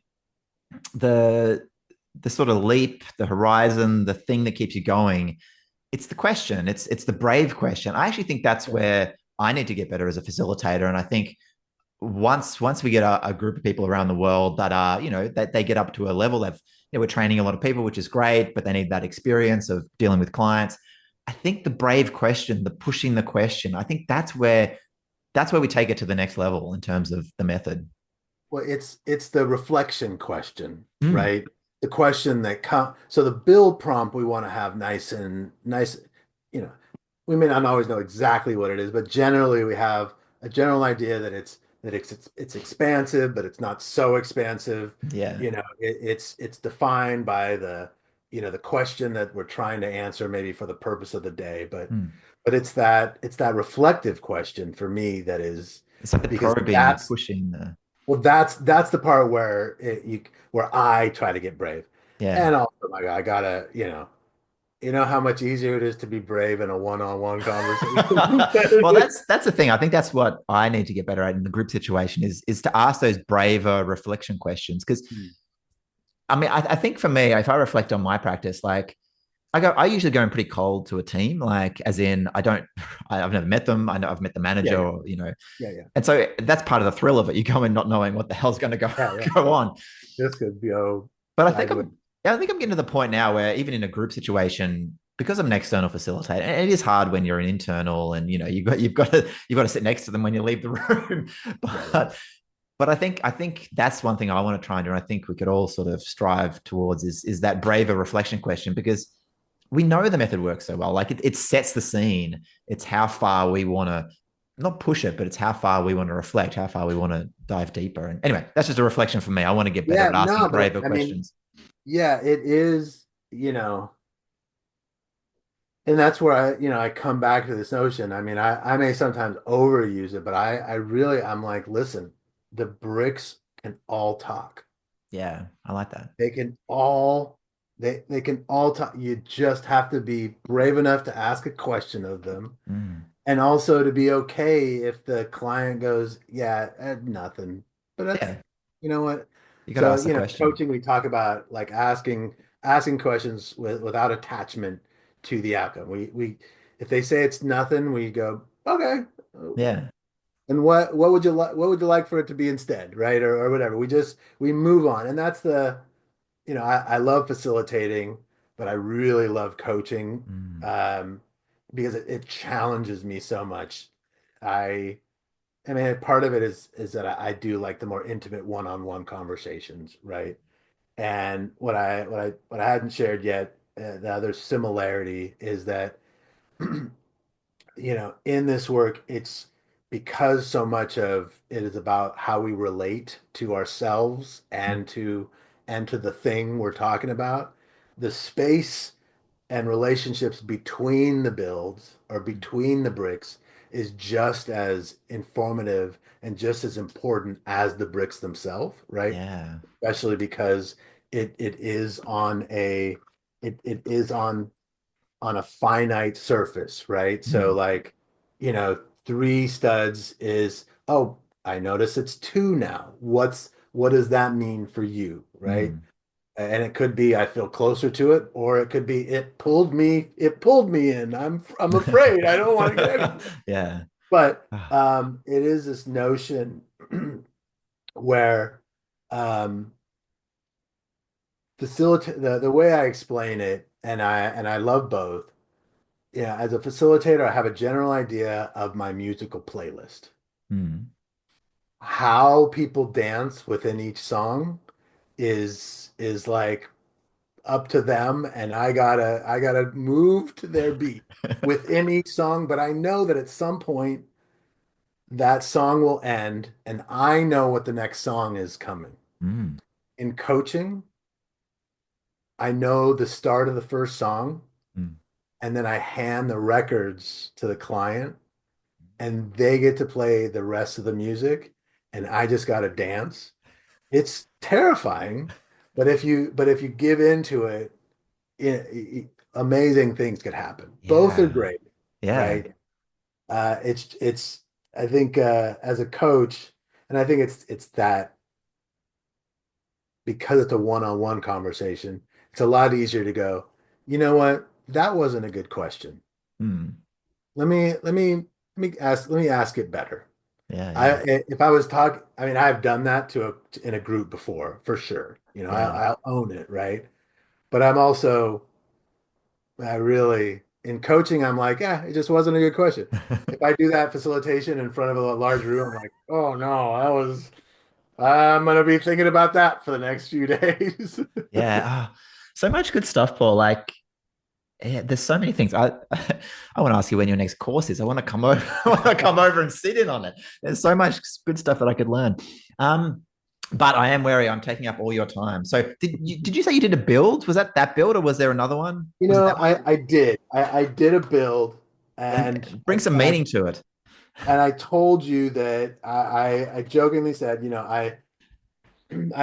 the the sort of leap, the horizon, the thing that keeps you going, it's the question. It's the brave question. I actually think that's Yeah. where I need to get better as a facilitator. And I think once we get a group of people around the world that are, that they get up to a level of, we're training a lot of people, which is great, but they need that experience of dealing with clients. I think the brave question, the pushing the question, I think that's where we take it to the next level in terms of the method. Well, it's the reflection question, Mm, right? The question that come so the build prompt we want to have nice and nice, you know, we may not always know exactly what it is, but generally we have a general idea that it's expansive, but it's not so expansive. yeah. It's defined by the question that we're trying to answer, maybe for the purpose of the day, Mm. but it's that reflective question for me that is It's like the because probing, the that's pushing, the well, that's the part where where I try to get brave, yeah. and also my God, I gotta, how much easier it is to be brave in a one-on-one conversation. Well, that's the thing. I think that's what I need to get better at in the group situation is to ask those braver reflection questions. Because I mean, I think for me, if I reflect on my practice, like I usually go in pretty cold to a team, like as in I've never met them. I know I've met the Yeah, manager, yeah, or yeah, yeah, and so that's part of the thrill of it. You go in not knowing what the hell's going to go yeah, yeah. go on. This could go But sideways. I think I'm getting to the point now where even in a group situation, because I'm an external facilitator, and it is hard when you're an internal, and you've got to sit next to them when you leave the room. Yeah, yeah, But I think that's one thing I want to try and do. And I think we could all sort of strive towards is that braver reflection question, because we know the method works so well. Like it sets the scene. It's how far we want to not push it, but it's how far we want to reflect, how far we want to dive deeper. And anyway, that's just a reflection for me. I want to get better yeah. at asking No, but braver I mean, questions. yeah, it is. And that's where I come back to this notion. I mean, I may sometimes overuse it, but I'm like, listen, the bricks can all talk. Yeah, I like that. They can all they can all talk. You just have to be brave enough to ask a question of them, Mm. and also to be okay if the client goes, yeah, nothing. But that's Yeah, you know what? you got to So, ask the question. coaching, we talk about like asking questions without attachment to the outcome. We if they say it's nothing, we go, okay. Yeah, And what would you like for it to be instead, right? Or whatever. We move on. And that's I love facilitating, but I really love coaching mm. um, because it challenges me so much. I I mean, part of it is that I do like the more intimate one-on-one conversations, right? And what I hadn't shared yet, the other similarity is that in this work, it's because so much of it is about how we relate to ourselves Mm, and to the thing we're talking about. The space and relationships between the builds or mm. between the bricks is just as informative and just as important as the bricks themselves, right? Yeah. Especially because it is on a it is on a finite surface, right? So Mm, like, three studs is, oh, I notice it's two now. What does that mean for you, right? mm. And it could be I feel closer to it, or it could be it pulled me in. I'm afraid. I don't want to get any. Yeah. But Ah, it is this notion where um facilitate the way I explain it, and I love both. Yeah, as a facilitator, I have a general idea of my musical playlist. mm. How people dance within each song is like up to them, and I gotta move to their beat within each song, but I know that at some point that song will end and I know what the next song is coming. Mm, In coaching, I know the start of the first song, mm. and then I hand the records to the client and they get to play the rest of the music and I just got to dance. It's terrifying, but if you give into it, amazing things could happen. Both are Yeah. great, Yeah. right? It's I think as a coach, and I think it's that because it's a one-on-one conversation, it's a lot easier to go, you know what? That wasn't a good question. Mm. Let me ask it better. Yeah. I Yeah. if I was talking, I mean, I've done that in a group before, for sure. Yeah. I'll own it, right? But I really, in coaching, I'm like, yeah, it just wasn't a good question. If I do that facilitation in front of a large room, I'm like, oh no, I'm gonna be thinking about that for the next few days. Yeah. Ah, so much good stuff, Paul. Like, yeah, there's so many things. I want to ask you when your next course is. I want to come over. I want to come over and sit in on it. There's so much good stuff that I could learn. Um, but I am wary. I'm taking up all your time. So did you say you did a build? Was that build or was there another one? Was it that one? I did a build, and And bring some meaning to it. I told you that I jokingly said, I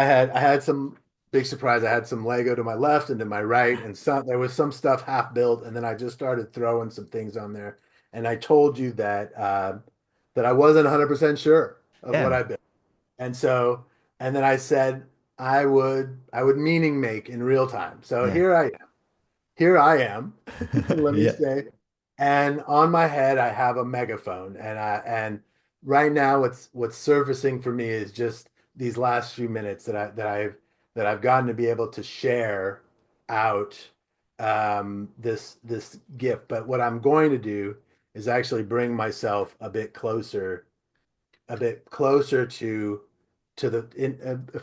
had some big surprise. I had some Lego to my left and to my right, and there was some stuff half built, and then I just started throwing some things on there. And I told you that I wasn't 100% sure of what Yeah. I built. And so, and then I said I would meaning make in real time. So Yeah. here I am, let me Yeah. say. And on my head, I have a megaphone, and right now, what's surfacing for me is just these last few minutes that I've gotten to be able to share out this gift. But what I'm going to do is actually bring myself a bit closer to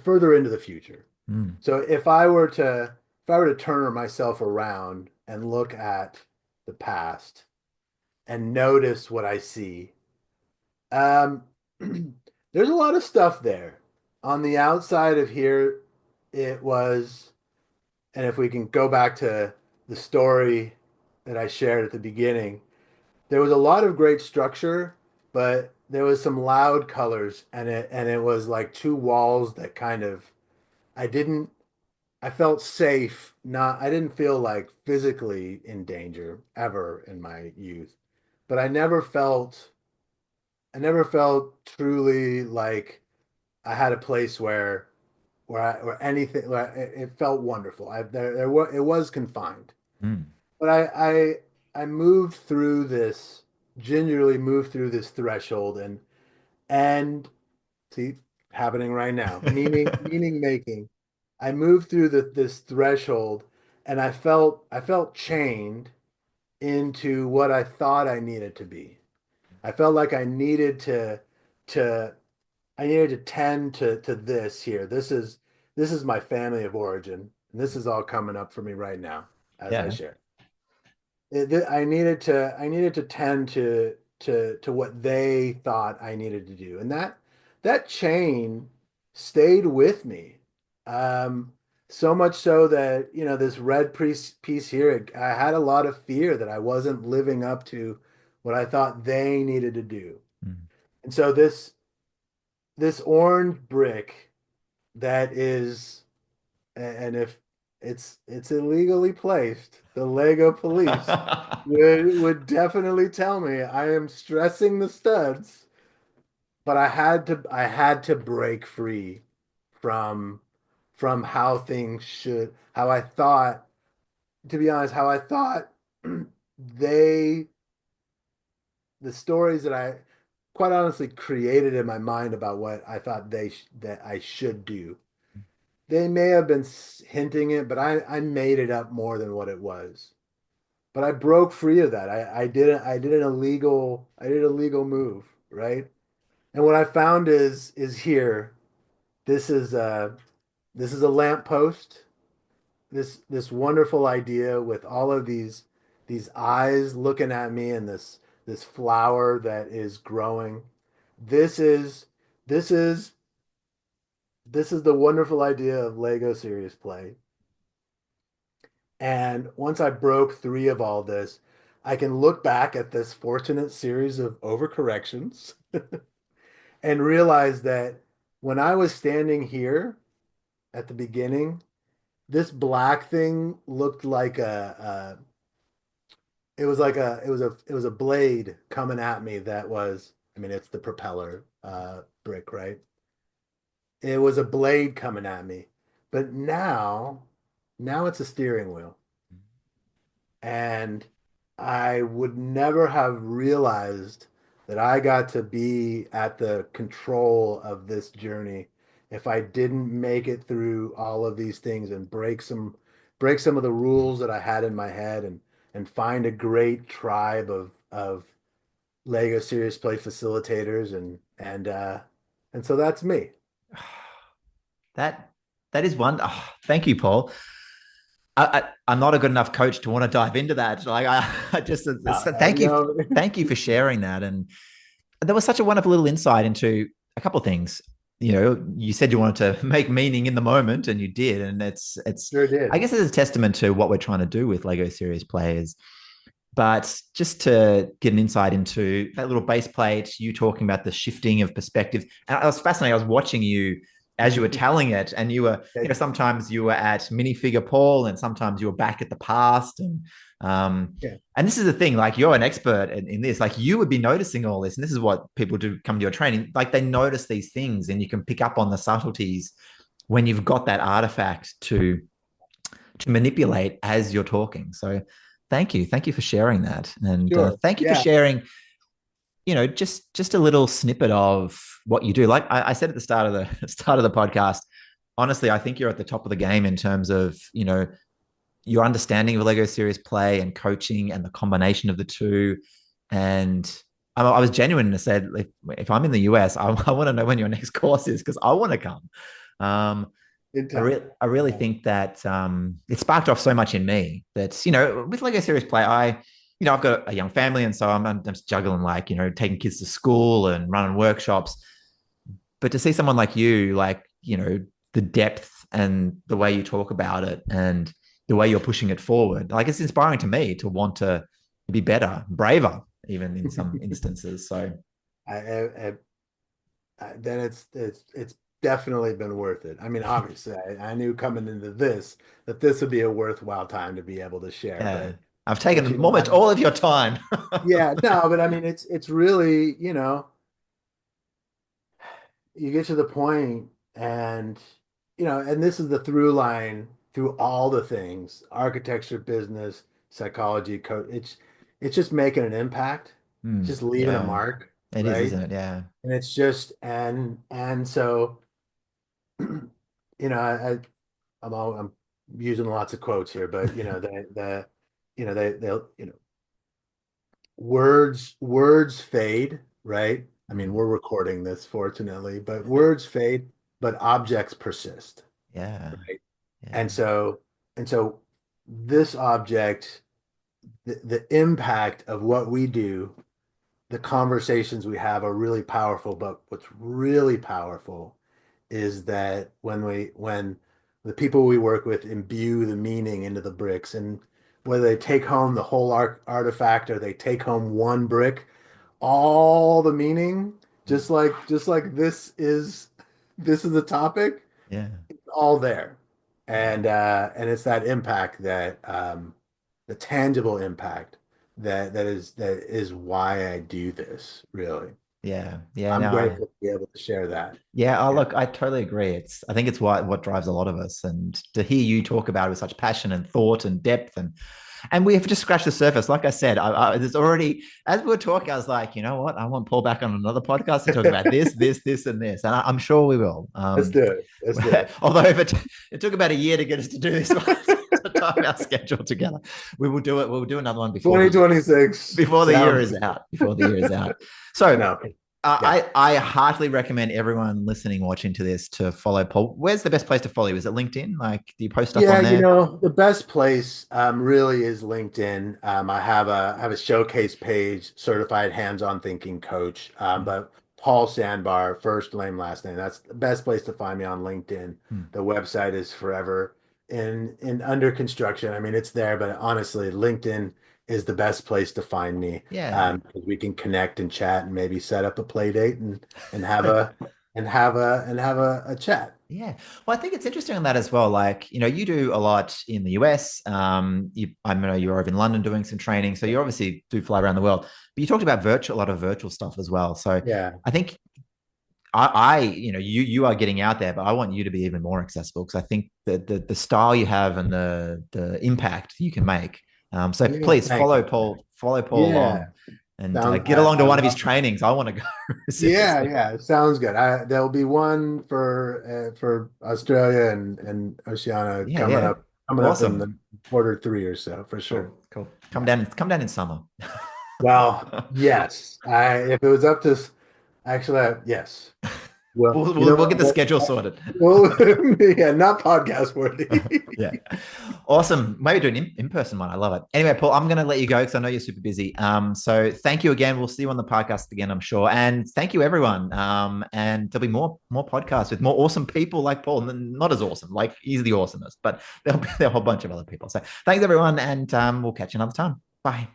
further into the future. Mm, So if I were to turn myself around and look at the past and notice what I see, um, there's a lot of stuff there. On the outside of here, it was, and if we can go back to the story that I shared at the beginning, there was a lot of great structure, but there was some loud colors, and it was like two walls that kind of I didn't I felt safe. I didn't feel like physically in danger ever in my youth, but I never felt truly like I had a place where anything where it felt wonderful. It was confined, mm. but I moved through this gingerly moved through this threshold and see happening right now meaning making. I moved through this threshold, and I felt chained into what I thought I needed to be. I felt like I needed to. to I needed to tend to this here. This is my family of origin. And this is all coming up for me right now as I Yeah. share. I needed to tend to what they thought I needed to do. And that chain stayed with me. Um, so much so that, this red piece here, I had a lot of fear that I wasn't living up to what I thought they needed to do. Mm. And so this orange brick that is, and if it's illegally placed, the Lego police would definitely tell me I am stressing the studs, but I had to break free from how things should, how I thought, to be honest, how I thought they the stories that I quite honestly created in my mind about what I thought that I should do. They may have been hinting it, but I made it up more than what it was. But I broke free of that. I did a legal move, right? And what I found is here. This is a lamppost. This wonderful idea with all of these eyes looking at me, and this flower that is growing. This is this is this is the wonderful idea of Lego Serious Play. And once I broke three of all this, I can look back at this fortunate series of overcorrections and realize that when I was standing here at the beginning, this black thing looked like it was a blade coming at me that was, I mean, it's the propeller brick, right? It was a blade coming at me. But now it's a steering wheel. And I would never have realized that I got to be at the control of this journey if I didn't make it through all of these things and break some of the rules that I had in my head, and find a great tribe of Lego Serious Play facilitators, and so that's me. That that is one. Oh, thank you, Paul. I'm not a good enough coach to want to dive into that. Like I just No, thank you for sharing that. And there was such a wonderful little insight into a couple of things. You said you wanted to make meaning in the moment, and you did. And it's sure I did. guess it's a testament to what we're trying to do with Lego Series players. But just to get an insight into that little base plate, you talking about the shifting of perspective. And I was fascinated. I was watching you as you were telling it, and you were, sometimes you were at minifigure Paul, and sometimes you were back at the past. Um, Yeah, and this is the thing, like you're an expert in this. Like you would be noticing all this, and this is what people do come to your training. Like they notice these things, and you can pick up on the subtleties when you've got that artifact to manipulate as you're talking. So thank you for sharing that, and sure. thank you for Yeah. sharing. Just a little snippet of what you do. Like I said at the start of the start of the podcast. Honestly, I think you're at the top of the game in terms of your understanding of Lego Serious Play and coaching and the combination of the two. And I was genuine and said, if I'm in the US, I want to know when your next course is because I want to come. Um, In I, time. re- I really think that it sparked off so much in me that, with Lego Serious Play, I've got a young family. And so I'm just juggling taking kids to school and running workshops. But to see someone like you, the depth and the way you talk about it and the way you're pushing it forward, like it's inspiring to me to want to be better, braver, even in some instances. So, I, then it's definitely been worth it. I mean, obviously, I knew coming into this that this would be a worthwhile time to be able to share, yeah, but I've but taken almost all of your time. yeah, no, but I mean, it's really, you get to the point, and and this is the through line through all the things: architecture, business, psychology, code. It's just making an impact, just leaving a Yeah, mark, it is, right? isn't it? Yeah. And it's just and so I'm using lots of quotes here, but they'll words fade, right? I mean, we're recording this fortunately, but words fade, but objects persist, Yeah. right? Yeah. And so, and so this object, the impact of what we do, the conversations we have are really powerful. But what's really powerful is that when the people we work with imbue the meaning into the bricks, and whether they take home the whole artifact or they take home one brick, all the meaning, just like this is a topic, Yeah. it's all there. Yeah. And it's that impact that the tangible impact that is why I do this, really. Yeah. Yeah. I'm No, grateful to be able to share that. yeah. Oh, Yeah. look, I totally agree. I think it's what drives a lot of us. And to hear you talk about it with such passion and thought and depth, and we have just scratched the surface. Like I said, there's already, as we were talking, I was like, you know what? I want Paul back on another podcast to talk about this, and this. And I'm sure we will. Let's do it. Let's do it. Although if it took about a year to get us to do this one, to time our schedule together, we will do it. We'll do another one 2026 before the year sounds is good. out. Before the year is out. So No. Yeah. I heartily recommend everyone listening, watching to this to follow Paul. Where's the best place to follow you? Is it LinkedIn? Like, do you post stuff Yeah, on there? the best place really is LinkedIn. I have a showcase page, certified hands-on thinking coach. Mm. But Paul Sanbar, first name, last name. That's the best place to find me on LinkedIn. Mm. The website is forever in under construction. I mean, it's there, but honestly, LinkedIn is the best place to find me. Yeah. Because we can connect and chat and maybe set up a play date and have a chat. Yeah. Well, I think it's interesting on that as well. Like, you do a lot in the US. I know you're over in London doing some training. So you obviously do fly around the world, but you talked about a lot of virtual stuff as well. So Yeah. I think you are getting out there, but I want you to be even more accessible because I think the style you have and the impact you can make. So Yeah, please thank you. follow Paul Yeah. along and Sounds, get along to I one of his love it. trainings. I want to go Yeah, seriously. yeah, sounds good. There'll be one for Australia and Oceania Yeah, coming yeah. up in Awesome. the quarter 3 or so for Cool, sure. cool. Yeah. Come down in summer. Well, yes. If it was up to actually, yes. Well, you know We'll get the what? schedule sorted. Well, yeah, not podcast worthy. Yeah. Awesome. Maybe do an in-person one. I love it. Anyway, Paul, I'm going to let you go because I know you're super busy. So thank you again. We'll see you on the podcast again, I'm sure. And thank you, everyone. And there'll be more podcasts with more awesome people like Paul. Not as awesome, like he's the awesomest, but there'll be a whole bunch of other people. So thanks, everyone. And we'll catch you another time. Bye.